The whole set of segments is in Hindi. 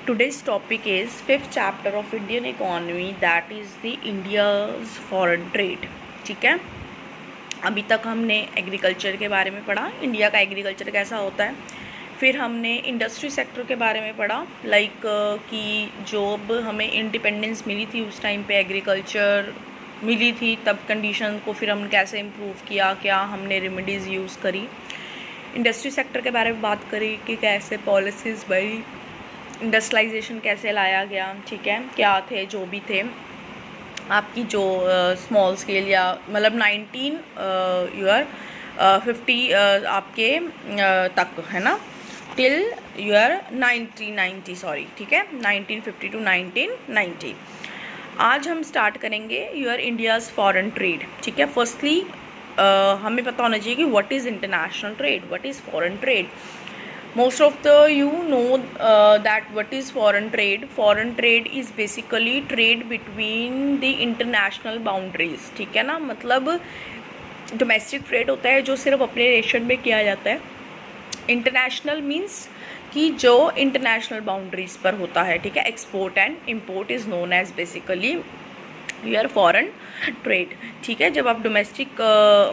Today's topic is fifth chapter of Indian economy, that is the India's foreign trade. ठीक है, अभी तक हमने एग्रीकल्चर के बारे में पढ़ा, इंडिया का एग्रीकल्चर कैसा होता है। फिर हमने इंडस्ट्री सेक्टर के बारे में पढ़ा, लाइक कि जब हमें इंडिपेंडेंस मिली थी उस टाइम पे एग्रीकल्चर मिली थी, तब कंडीशन को फिर हमने कैसे इम्प्रूव किया, क्या हमने रेमेडीज़ यूज़ करी। इंडस्ट्री सेक्टर के बारे में बात करी कि कैसे पॉलिसीज़ बनी, इंडस्ट्रियलाइजेशन कैसे लाया गया, ठीक है, क्या थे जो भी थे आपकी जो स्मॉल स्केल या मतलब 1950 आपके तक है ना, टिल ईयर 1990 सॉरी, ठीक है, 1950 टू 1990। आज हम स्टार्ट करेंगे यूर इंडियाज़ फॉरेन ट्रेड। ठीक है, फर्स्टली हमें पता होना चाहिए कि what is international trade, what is foreign trade. Most of you know that what is foreign trade. Foreign trade is basically trade between the international boundaries. ठीक है ना, मतलब डोमेस्टिक ट्रेड होता है जो सिर्फ अपने नेशन में किया जाता है। इंटरनेशनल मीन्स कि जो इंटरनेशनल बाउंड्रीज पर होता है। ठीक है, export and import is known as basically your foreign trade. ठीक है, जब आप डोमेस्टिक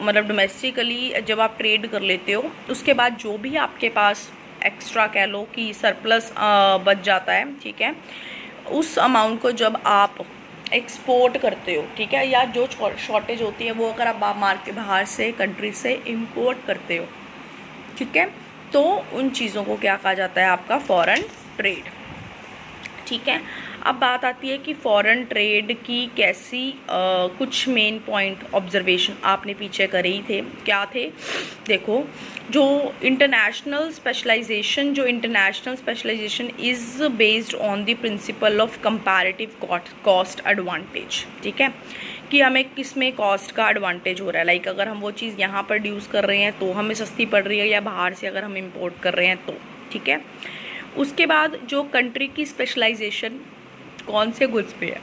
मतलब डोमेस्टिकली जब आप ट्रेड कर लेते हो, उसके बाद जो भी आपके पास एक्स्ट्रा कह लो कि सरप्लस बच जाता है, ठीक है, उस अमाउंट को जब आप एक्सपोर्ट करते हो, ठीक है, या जो शॉर्टेज होती है वो अगर आप मार्केट बाहर से कंट्री से इंपोर्ट करते हो, ठीक है, तो उन चीज़ों को क्या कहा जाता है, आपका फॉरेन ट्रेड। ठीक है, अब बात आती है कि फॉरेन ट्रेड की कैसी कुछ मेन पॉइंट ऑब्जर्वेशन आपने पीछे करे ही थे। क्या थे, देखो, जो international specialisation is based on the principle of comparative cost advantage. ठीक है, कि हमें किस में कॉस्ट का एडवांटेज हो रहा है, लाइक अगर हम वो चीज़ यहाँ प्रोड्यूस कर रहे हैं तो हमें सस्ती पड़ रही है, या बाहर से अगर हम इम्पोर्ट कर रहे हैं तो। ठीक है, उसके बाद जो कंट्री की स्पेशलाइजेशन कौन से गुड्स पे है,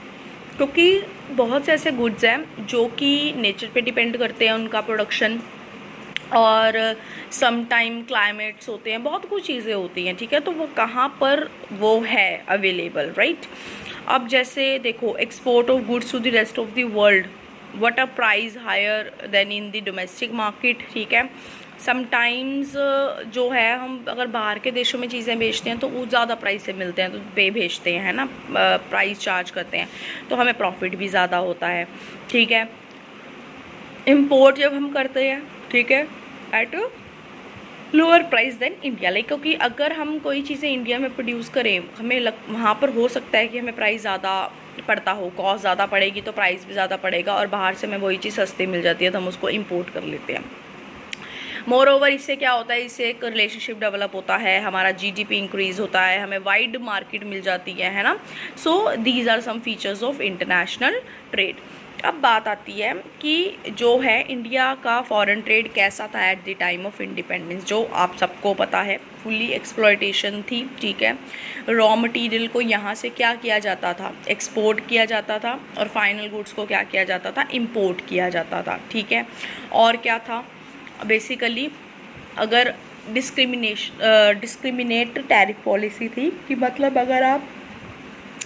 क्योंकि बहुत से ऐसे गुड्स हैं जो कि नेचर पे डिपेंड करते हैं उनका प्रोडक्शन, और सम टाइम क्लाइमेट्स होते हैं, बहुत कुछ चीज़ें होती हैं। ठीक है, तो वो कहाँ पर वो है अवेलेबल, राइट। अब जैसे देखो, export of goods to the rest of the world, what a price higher than in the domestic market. ठीक है, समटाइम्स जो है हम अगर बाहर के देशों में चीज़ें बेचते हैं तो वो ज़्यादा प्राइस से मिलते हैं, तो पे भेजते हैं, है ना, प्राइस चार्ज करते हैं, तो हमें प्रॉफिट भी ज़्यादा होता है। ठीक है, इम्पोर्ट जब हम करते हैं, ठीक है, at lower price than India, like क्योंकि अगर हम कोई चीज़ें इंडिया में प्रोड्यूस करें, हमें वहाँ पर हो सकता है कि हमें प्राइस ज़्यादा पड़ता हो, कॉस्ट ज़्यादा पड़ेगी तो प्राइस भी ज़्यादा पड़ेगा, और बाहर से हमें वही चीज़ सस्ती मिल जाती है तो हम उसको इम्पोर्ट कर लेते हैं। मोर ओवर इससे क्या होता है, इससे एक रिलेशनशिप डेवलप होता है, हमारा जीडीपी इंक्रीज होता है, हमें वाइड मार्केट मिल जाती है ना। So these are some features of international trade. अब बात आती है कि जो है इंडिया का फॉरेन ट्रेड कैसा था at the time of independence. जो आप सबको पता है, फुली एक्सप्लॉयटेशन थी। ठीक है, रॉ मटेरियल को यहाँ से क्या किया जाता था, एक्सपोर्ट किया जाता था, और फाइनल गुड्स को क्या किया जाता था, इम्पोर्ट किया जाता था। ठीक है, और क्या था बेसिकली, अगर डिस्क्रिमिनेट टैरिफ पॉलिसी थी, कि मतलब अगर आप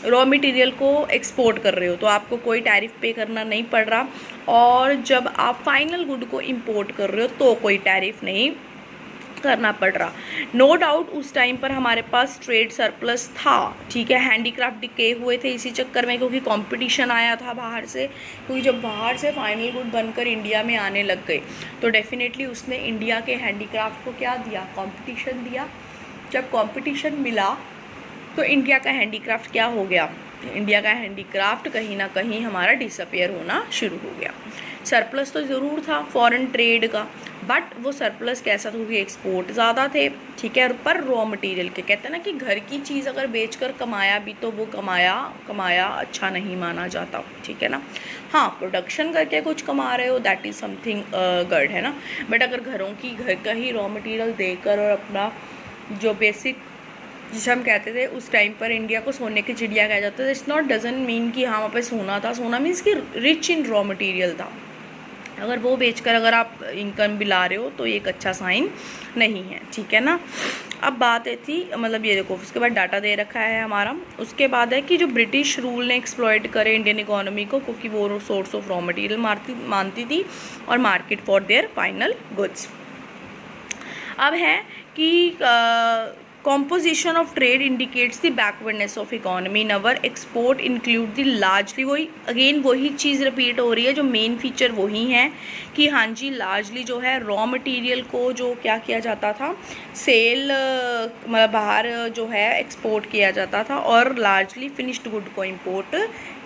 रॉ मटेरियल को एक्सपोर्ट कर रहे हो तो आपको कोई टैरिफ पे करना नहीं पड़ रहा, और जब आप फाइनल गुड को इंपोर्ट कर रहे हो तो कोई टैरिफ नहीं करना पड़ रहा। नो डाउट उस टाइम पर हमारे पास ट्रेड सरप्लस था। ठीक है, हैंडीक्राफ्ट डिके हुए थे इसी चक्कर में, क्योंकि कंपटीशन आया था बाहर से, क्योंकि जब बाहर से फाइनल गुड बनकर इंडिया में आने लग गए तो डेफिनेटली उसने इंडिया के हैंडीक्राफ्ट को क्या दिया, कंपटीशन दिया। जब कंपटीशन मिला तो इंडिया का हैंडीक्राफ्ट क्या हो गया, इंडिया का हैंडीक्राफ्ट कहीं ना कहीं हमारा डिसअपियर होना शुरू हो गया। सरप्लस तो ज़रूर था फॉरेन ट्रेड का, बट वो सरप्लस कैसा था, क्योंकि एक्सपोर्ट ज़्यादा थे। ठीक है, पर रॉ मटेरियल के कहते हैं ना कि घर की चीज़ अगर बेचकर कमाया भी तो वो कमाया अच्छा नहीं माना जाता। ठीक है ना, हाँ, प्रोडक्शन करके कुछ कमा रहे हो दैट इज़ समथिंग गुड, है ना, बट अगर घर का ही रॉ मटेरियल देकर और अपना जो बेसिक, जिसे हम कहते थे उस टाइम पर इंडिया को सोने की चिड़िया कहा जाता था, इट्स नॉट डजंट मीन कि हाँ वहाँ पे सोना था, सोना मीन्स कि रिच इन रॉ मटेरियल था। अगर वो बेचकर अगर आप इनकम भी ला रहे हो तो ये एक अच्छा साइन नहीं है। ठीक है ना, अब बात है थी मतलब ये देखो उसके बाद डाटा दे रखा है हमारा। उसके बाद है कि जो ब्रिटिश रूल ने एक्सप्लॉइट करे इंडियन इकोनॉमी को, क्योंकि वो सोर्स ऑफ रॉ मटेरियल मानती थी और market for their final goods. अब है कि composition of trade indicates the backwardness of economy in our export include the largely, वही अगेन वही चीज़ रिपीट हो रही है, जो मेन फीचर वही है कि हाँ जी लार्जली जो है रॉ मटेरियल को जो क्या किया जाता था सेल मतलब बाहर जो है एक्सपोर्ट किया जाता था और लार्जली फिनिश्ड गुड को इंपोर्ट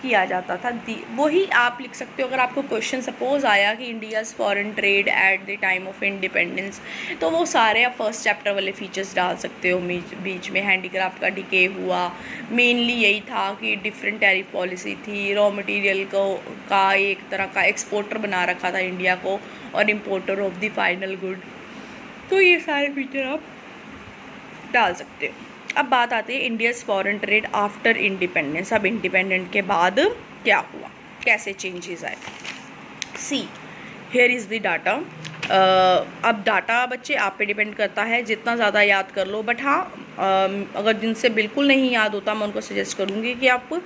किया जाता था। वही आप लिख सकते हो अगर आपको क्वेश्चन सपोज आया कि India's foreign trade at the time of independence, तो वो सारे आप फर्स्ट चैप्टर वाले फीचर्स डाल सकते हो। बीच में हैंडीक्राफ्ट का डिके हुआ, मेनली यही था कि डिफरेंट टैरिफ पॉलिसी थी, रॉ मटेरियल को का एक तरह का एक्सपोर्टर बना रखा था इंडिया को और importer of the final good, तो ये सारे फीचर आप डाल सकते हो। अब बात आती है India's foreign trade after independence. अब इंडिपेंडेंट के बाद क्या हुआ, कैसे चेंजेस आए। See here is the data. अब डाटा बच्चे आप पे डिपेंड करता है, जितना ज़्यादा याद कर लो, बट हाँ अगर जिनसे बिल्कुल नहीं याद होता मैं उनको सजेस्ट करूँगी कि आप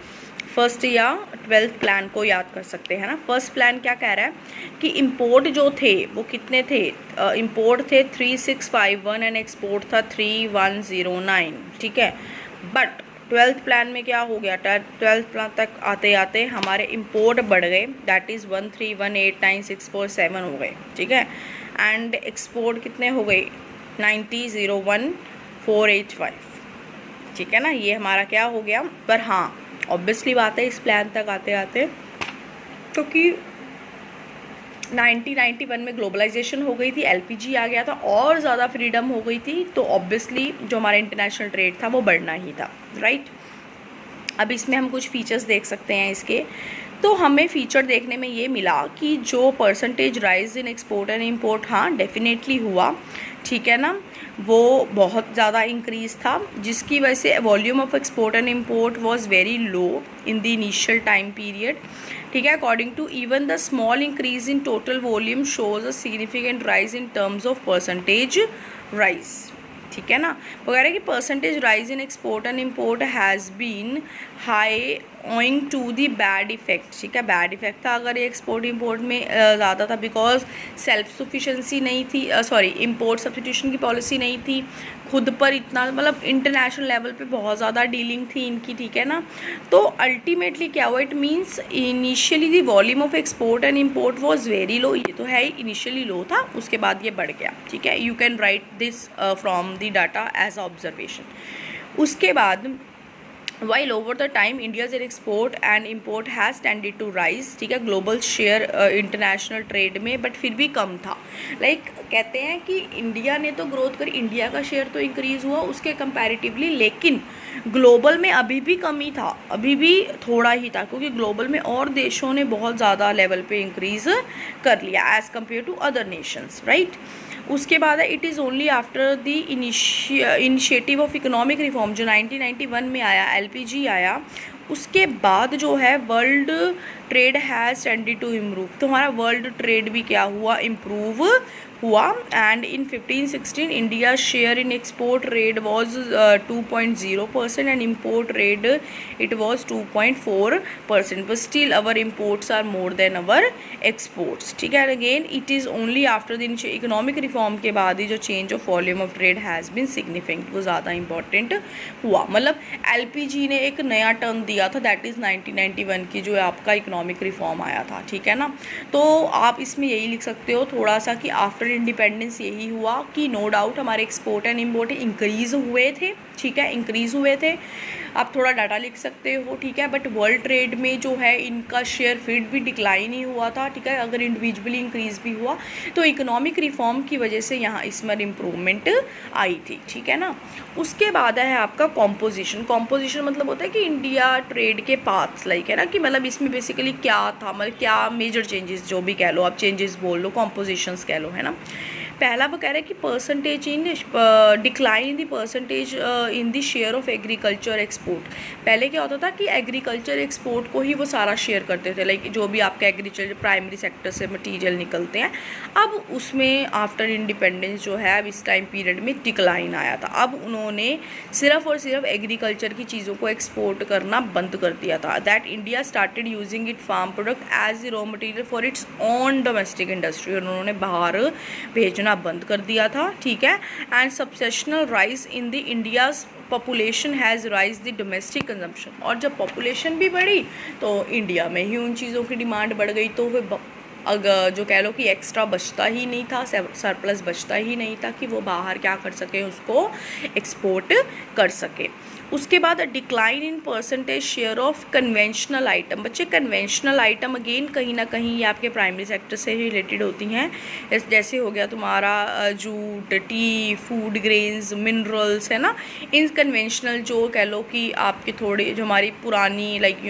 फर्स्ट या 12th प्लान को याद कर सकते हैं ना। फर्स्ट प्लान क्या कह रहा है कि इंपोर्ट जो थे वो कितने थे, इंपोर्ट थे 3651 एंड एक्सपोर्ट था 3109, ठीक है। बट 12th प्लान में क्या हो गया, 12th प्लान तक आते आते हमारे इंपोर्ट बढ़ गए, दैट इज़ 13189647 हो गए, ठीक है। एंड एक्सपोर्ट कितने हो गए 9001485, ठीक है ना। ये हमारा क्या हो गया। पर हाँ ऑब्वियसली बात है इस प्लान तक आते आते क्योंकि 1991 में ग्लोबलाइजेशन हो गई थी, एलपीजी आ गया था और ज़्यादा फ्रीडम हो गई थी, तो ऑब्वियसली जो हमारा इंटरनेशनल ट्रेड था वो बढ़ना ही था, राइट। अब इसमें हम कुछ फीचर्स देख सकते हैं इसके। तो हमें फीचर देखने में ये मिला कि जो percentage rise in export and import हाँ डेफिनेटली हुआ, ठीक है ना, वो बहुत ज़्यादा इंक्रीज़ था, जिसकी वजह से volume of export and import was very low in the initial time period, ठीक है। According to even the small increase in total volume shows a significant rise in terms of percentage rise, ठीक है ना। वगैरह कि percentage rise in export and import has been high owing to the bad effect, ठीक है। बैड इफेक्ट था अगर ये एक्सपोर्ट इंपोर्ट में ज़्यादा था, बिकॉज सेल्फ सफिशेंसी नहीं थी, सॉरी इंपोर्ट सब्स्टिट्यूशन की पॉलिसी नहीं थी, खुद पर इतना मतलब इंटरनेशनल लेवल पे बहुत ज़्यादा डीलिंग थी इनकी, ठीक है ना। तो अल्टीमेटली क्या हुआ, it means initially the volume of export and import was very low, ये तो है ही इनिशियली लो था, उसके बाद ये बढ़ गया, ठीक है। You can write this from the data as observation. उसके बाद while over the time India's export and import has tended to rise, ठीक है, ग्लोबल शेयर इंटरनेशनल ट्रेड में, बट फिर भी कम था। लाइक कहते हैं कि इंडिया ने तो ग्रोथ करी, इंडिया का शेयर तो इंक्रीज़ हुआ उसके कंपैरेटिवली, लेकिन ग्लोबल में अभी भी कमी था, अभी भी थोड़ा ही था, क्योंकि ग्लोबल में और देशों ने बहुत ज़्यादा लेवल पे इंक्रीज़ कर लिया as compare to other nations, right. उसके बाद है it is only after the initiative of economic reform जो 1991 में आया, एलपीजी आया, उसके बाद जो है world trade has tended to improve. तो हमारा वर्ल्ड ट्रेड भी क्या हुआ, इम्प्रूव हुआ। And in 1516 India share in export rate was 2.0% and import rate it was 2.4%, but still our imports are more than our exports, ठीक है। Again it is only after the economic reform के बाद ही जो change of volume of trade has been significant, वो ज़्यादा इंपॉर्टेंट हुआ। मतलब एलपीजी ने एक नया टर्म दिया था, दैट इज़ 1991 की जो आपका इकोनॉमिक रिफॉर्म आया था, ठीक है ना। तो आप इसमें यही लिख सकते हो थोड़ा सा कि आफ्टर इंडिपेंडेंस यही हुआ कि नो डाउट हमारे एक्सपोर्ट एंड इम्पोर्ट इंक्रीज़ हुए थे, ठीक है, इंक्रीज़ हुए थे। आप थोड़ा डाटा लिख सकते हो, ठीक है, बट वर्ल्ड ट्रेड में जो है इनका शेयर फिर भी डिक्लाइन ही हुआ था, ठीक है, अगर इंडिविजुअली इंक्रीज़ भी हुआ तो इकोनॉमिक रिफॉर्म की वजह से यहाँ इसमें इम्प्रूवमेंट आई थी, ठीक है ना। उसके बाद है आपका कॉम्पोजिशन। कॉम्पोजिशन मतलब होता है कि इंडिया ट्रेड के पाथ्स, लाइक है ना, कि मतलब इसमें बेसिकली क्या था, मतलब क्या मेजर चेंजेस, जो भी कह लो आप, चेंजेस बोल लो, कॉम्पोजिशंस कह लो, है ना। पहला वो कह रहा है कि percentage in decline in the percentage in the share of agriculture export. पहले क्या होता था कि एग्रीकल्चर एक्सपोर्ट को ही वो सारा शेयर करते थे, लाइक जो भी आपका एग्रीकल्चर प्राइमरी सेक्टर से मटीरियल निकलते हैं। अब उसमें आफ्टर इंडिपेंडेंस जो है अब इस टाइम पीरियड में डिक्लाइन आया था। अब उन्होंने सिर्फ और सिर्फ एग्रीकल्चर की चीज़ों को एक्सपोर्ट करना बंद कर दिया था। That India started using it farm product as a raw material for its own domestic industry. उन्होंने बाहर भेजना बंद कर दिया था, ठीक है। And substantial rise in the India's population has raise the domestic consumption. और जब पॉपुलेशन भी बढ़ी तो इंडिया में ही उन चीज़ों की डिमांड बढ़ गई, तो फिर अगर जो कह लो कि एक्स्ट्रा बचता ही नहीं था, सरप्लस बचता ही नहीं था कि वो बाहर क्या कर सके, उसको एक्सपोर्ट कर सके। उसके बाद decline in percentage share of conventional item. बच्चे कन्वेंशनल आइटम अगेन कहीं ना कहीं ये आपके प्राइमरी सेक्टर से रिलेटेड होती हैं। जैसे हो गया तुम्हारा jute, T, food grains, minerals, है ना। इन कन्वेंशनल जो कह लो कि आपके थोड़े जो हमारी पुरानी लाइक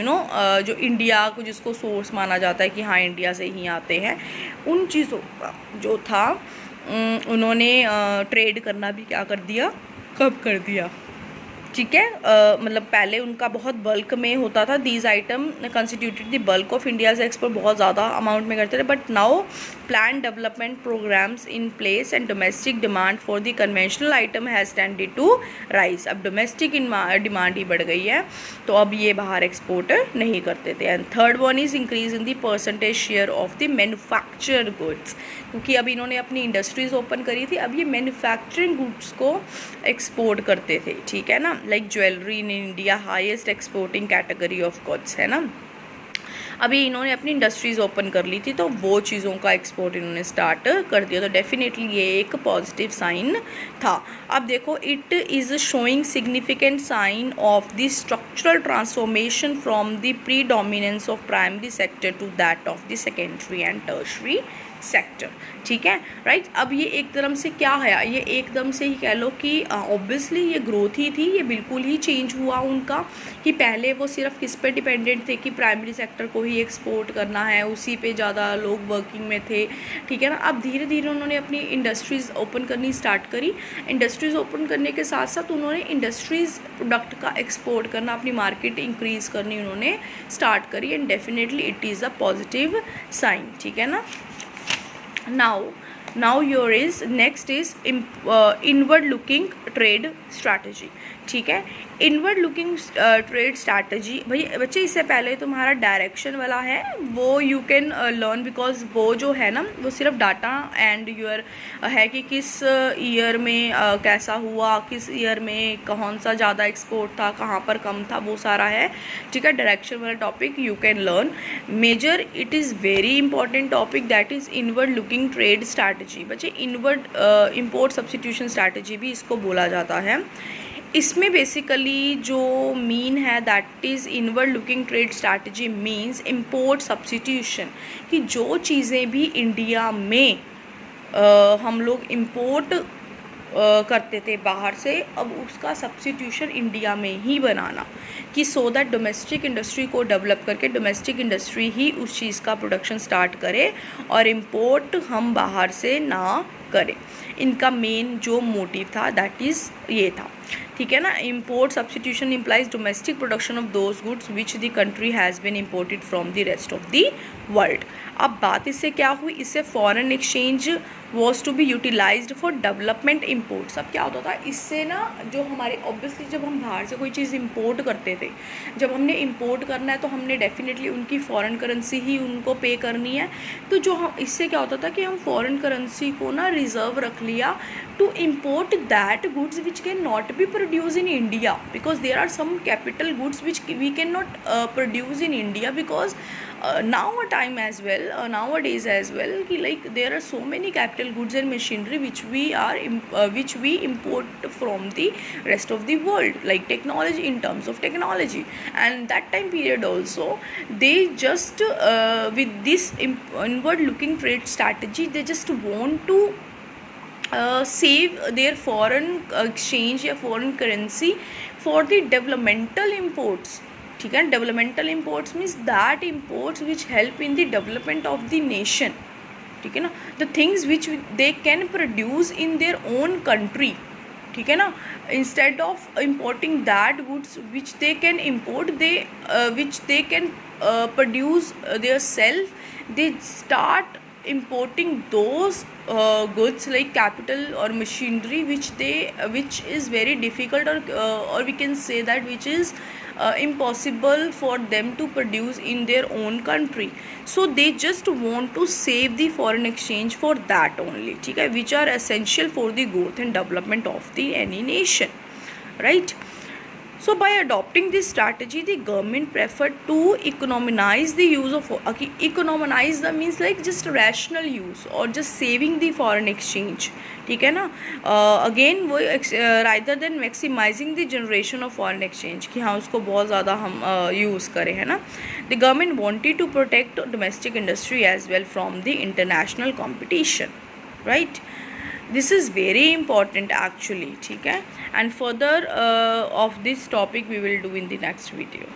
जो इंडिया को जिसको सोर्स माना जाता है कि हाँ इंडिया से ही आते हैं, उन चीज़ों का जो था उन्होंने ट्रेड करना भी क्या कर दिया, कब कर दिया, ठीक है। मतलब पहले उनका बहुत बल्क में होता था, these item constituted the bulk of India's export, बहुत ज़्यादा अमाउंट में करते थे। But now plan development programs in place and domestic demand for the conventional item has tended to rise. अब डोमेस्टिक डिमांड ही बढ़ गई है, तो अब ये बाहर एक्सपोर्ट नहीं करते थे। And third one is increase in the percentage share of the manufactured goods, क्योंकि अब इन्होंने अपनी इंडस्ट्रीज़ ओपन करी थी, अब ये मैन्युफैक्चरिंग गुड्स को एक्सपोर्ट करते थे, ठीक है ना। Like jewellery in India highest exporting category of goods, है ना। अभी इन्होंने अपनी इंडस्ट्रीज़ ओपन कर ली थी, तो वो चीज़ों का एक्सपोर्ट इन्होंने स्टार्ट कर दिया, तो डेफिनेटली ये एक पॉजिटिव साइन था। अब देखो, it is showing significant sign of the structural transformation from the predominance of primary sector to that of the secondary and tertiary sector, ठीक है, राइट। अब ये एक तरह से क्या है, ये एकदम से ही कह लो कि ऑब्वियसली ये ग्रोथ ही थी, ये बिल्कुल ही चेंज हुआ उनका, कि पहले वो सिर्फ किस पे डिपेंडेंट थे कि प्राइमरी सेक्टर को ही एक्सपोर्ट करना है, उसी पे ज़्यादा लोग वर्किंग में थे, ठीक है ना। अब धीरे धीरे उन्होंने अपनी इंडस्ट्रीज़ ओपन करनी स्टार्ट करी। इंडस्ट्रीज़ ओपन करने के साथ साथ उन्होंने इंडस्ट्रीज़ प्रोडक्ट का एक्सपोर्ट करना, अपनी मार्केट इंक्रीज़ करनी उन्होंने स्टार्ट करी, and definitely it is a positive sign, ठीक है ना। now your is next is inward looking trade strategy, ठीक है। इनवर्ड लुकिंग ट्रेड स्ट्रैटेजी, भाई बच्चे इससे पहले तुम्हारा डायरेक्शन वाला है वो यू कैन लर्न, बिकॉज वो जो है ना वो सिर्फ डाटा एंड यूर है कि किस ईयर में कैसा हुआ, किस ईयर में कौन सा ज़्यादा एक्सपोर्ट था, कहाँ पर कम था, वो सारा है, ठीक है। डायरेक्शन वाला topic you can learn. Measure it is very important topic that is inward looking trade strategy. बच्चे इनवर्ड इम्पोर्ट सब्स्टिट्यूशन स्ट्रैटेजी भी इसको बोला जाता है। इसमें बेसिकली जो मीन है that is inward looking trade strategy means import substitution, कि जो चीज़ें भी इंडिया में हम लोग इम्पोर्ट करते थे बाहर से, अब उसका सब्स्टिट्यूशन इंडिया में ही बनाना, कि सो दैट डोमेस्टिक इंडस्ट्री को डेवलप करके डोमेस्टिक इंडस्ट्री ही उस चीज़ का प्रोडक्शन स्टार्ट करे और इम्पोर्ट हम बाहर से ना करें। इनका मेन जो मोटिव था दैट इज़ ये था, ठीक है ना। Import substitution implies domestic production of those goods which the country has been imported from the rest of the world. अब बात इससे क्या हुई, इससे foreign exchange was to be utilised for development imports. अब क्या होता था इससे ना, जो हमारे ऑब्वियसली जब हम बाहर से कोई चीज़ इम्पोर्ट करते थे, जब हमने इम्पोर्ट करना है तो हमने डेफिनेटली उनकी फ़ॉरेन करेंसी ही उनको पे करनी है। तो जो हम इससे क्या होता था कि हम फॉरेन करेंसी को ना रिजर्व रख लिया to import that goods which can not be produce in India, because there are some capital goods which we can not produce in India, because nowadays as well कि like there are so many capital goods and machinery which we import from the rest of the world, like technology, in terms of technology. And that time period also they just with this inward looking trade strategy, they just want to save their foreign exchange या foreign currency for the developmental imports, ठीक है। Developmental imports means that imports which help in the development of the nation, ठीक है ना, the things which they can produce in their own country, ठीक है ना, instead of importing that goods which they can import, which they can produce their self, they start importing those goods like capital or machinery which is very difficult, or we can say that which is impossible for them to produce in their own country. So they just want to save the foreign exchange for that only, ठीक है, which are essential for the growth and development of the any nation, right? So by adopting this strategy, the government preferred to economize the use of, economize the means like just rational use or just saving the foreign exchange, ठीक है ना, अगेन वो rather than maximizing the generation of foreign exchange, कि हाँ उसको बहुत ज़्यादा हम यूज़ करें, है ना. The government wanted to protect domestic industry as well from the international competition, right? This is very important actually, ठीक है, and further of this topic we will do in the next video.